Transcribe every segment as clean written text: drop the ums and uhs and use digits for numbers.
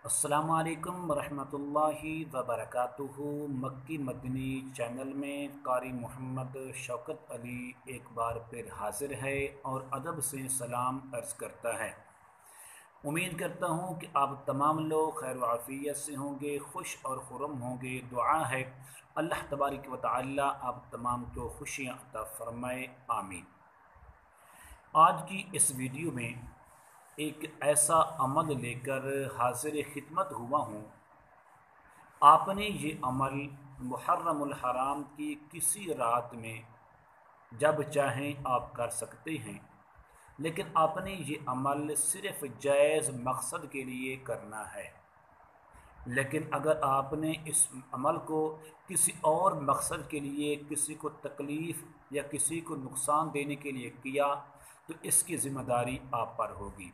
अस्सलामु अलैकुम वरहमतुल्लाहि वबरकातुहू। मक्की मदनी चैनल में कारी मोहम्मद शौकत अली एक बार फिर हाजिर है और अदब से सलाम अर्ज़ करता है। उम्मीद करता हूँ कि आप तमाम लोग खैर व आफ़ियत से होंगे, खुश और खुर्रम होंगे। दुआ है अल्लाह तबारक व तआला आप तमाम को खुशियाँ अता फ़रमाए, आमीन। आज की इस वीडियो में एक ऐसा अमल लेकर हाजिर खिदमत हुआ हूँ। आपने ये अमल मुहर्रमुल हराम की किसी रात में जब चाहें आप कर सकते हैं, लेकिन आपने ये अमल सिर्फ़ जायज़ मकसद के लिए करना है। लेकिन अगर आपने इस अमल को किसी और मकसद के लिए, किसी को तकलीफ़ या किसी को नुकसान देने के लिए किया तो इसकी ज़िम्मेदारी आप पर होगी।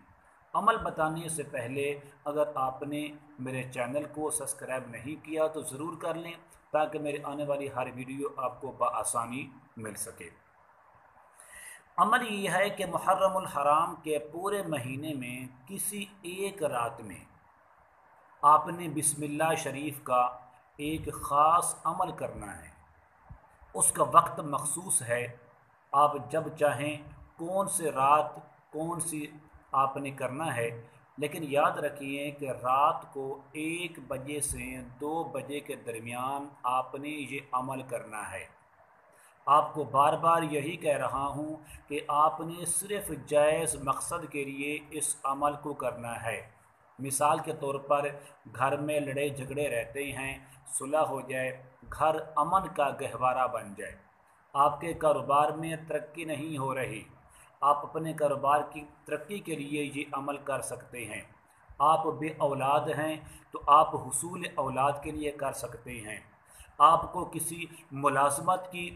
अमल बताने से पहले अगर आपने मेरे चैनल को सब्सक्राइब नहीं किया तो ज़रूर कर लें, ताकि मेरे आने वाली हर वीडियो आपको बआसानी मिल सके। अमल ये है कि मुहर्रमुल हराम के पूरे महीने में किसी एक रात में आपने बिस्मिल्लाह शरीफ का एक ख़ास अमल करना है। उसका वक्त मखसूस है, आप जब चाहें कौन से रात कौन सी आपने करना है। लेकिन याद रखिए कि रात को 1 बजे से 2 बजे के दरमियान आपने ये अमल करना है। आपको बार बार यही कह रहा हूँ कि आपने सिर्फ़ जायज़ मकसद के लिए इस अमल को करना है। मिसाल के तौर पर घर में लड़ाई झगड़े रहते हैं, सुलह हो जाए, घर अमन का गहवारा बन जाए। आपके कारोबार में तरक्की नहीं हो रही, आप अपने कारोबार की तरक्की के लिए ये अमल कर सकते हैं। आप बे औलाद हैं तो आप हुसूल औलाद के लिए कर सकते हैं। आपको किसी मुलाज़मत की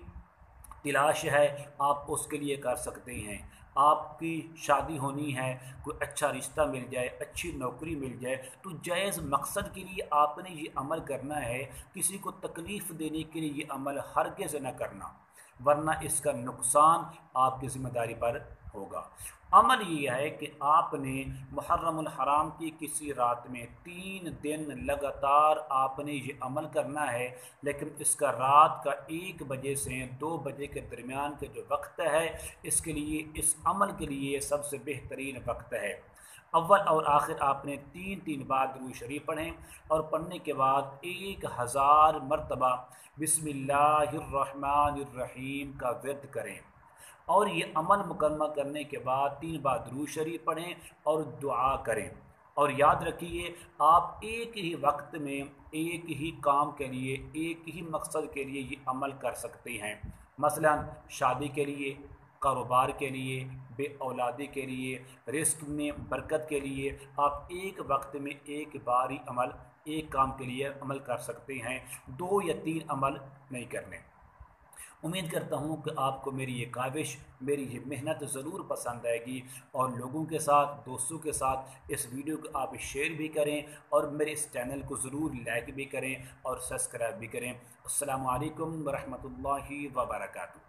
तलाश है, आप उसके लिए कर सकते हैं। आपकी शादी होनी है, कोई अच्छा रिश्ता मिल जाए, अच्छी नौकरी मिल जाए, तो जायज़ मकसद के लिए आपने ये अमल करना है। किसी को तकलीफ़ देने के लिए ये अमल हरगिज़ न करना, वरना इसका नुकसान आपकी ज़िम्मेदारी पर होगा। अमल ये है कि आपने मुहर्रमुल हराम की किसी रात में 3 दिन लगातार आपने ये अमल करना है। लेकिन इसका रात का 1 बजे से 2 बजे के दरमियान के जो वक्त है, इसके लिए, इस अमल के लिए सबसे बेहतरीन वक्त है। अव्वल और आखिर आपने 3 बार दुरूद शरीफ पढ़ें और पढ़ने के बाद 1000 मरतबा बिस्मिल्लाहिर्रहमानिर्रहीम का विर्द करें और ये अमल मुकम्मल करने के बाद 3 बार दुरूद शरीफ पढ़ें और दुआ करें। और याद रखिए, आप एक ही वक्त में एक ही काम के लिए, एक ही मकसद के लिए ये अमल कर सकते हैं। मसलन शादी के लिए, कारोबार के लिए, बे औलादी के लिए, रिस्क में बरकत के लिए आप एक वक्त में एक बार ही अमल, एक काम के लिए अमल कर सकते हैं। 2 या 3 अमल नहीं करने। उम्मीद करता हूँ कि आपको मेरी ये काविश, मेरी ये मेहनत ज़रूर पसंद आएगी और लोगों के साथ, दोस्तों के साथ इस वीडियो को आप शेयर भी करें और मेरे इस चैनल को ज़रूर लाइक भी करें और सब्सक्राइब भी करें। अस्सलामु अलैकुम वरहमतुल्लाहि वबरकातुहू।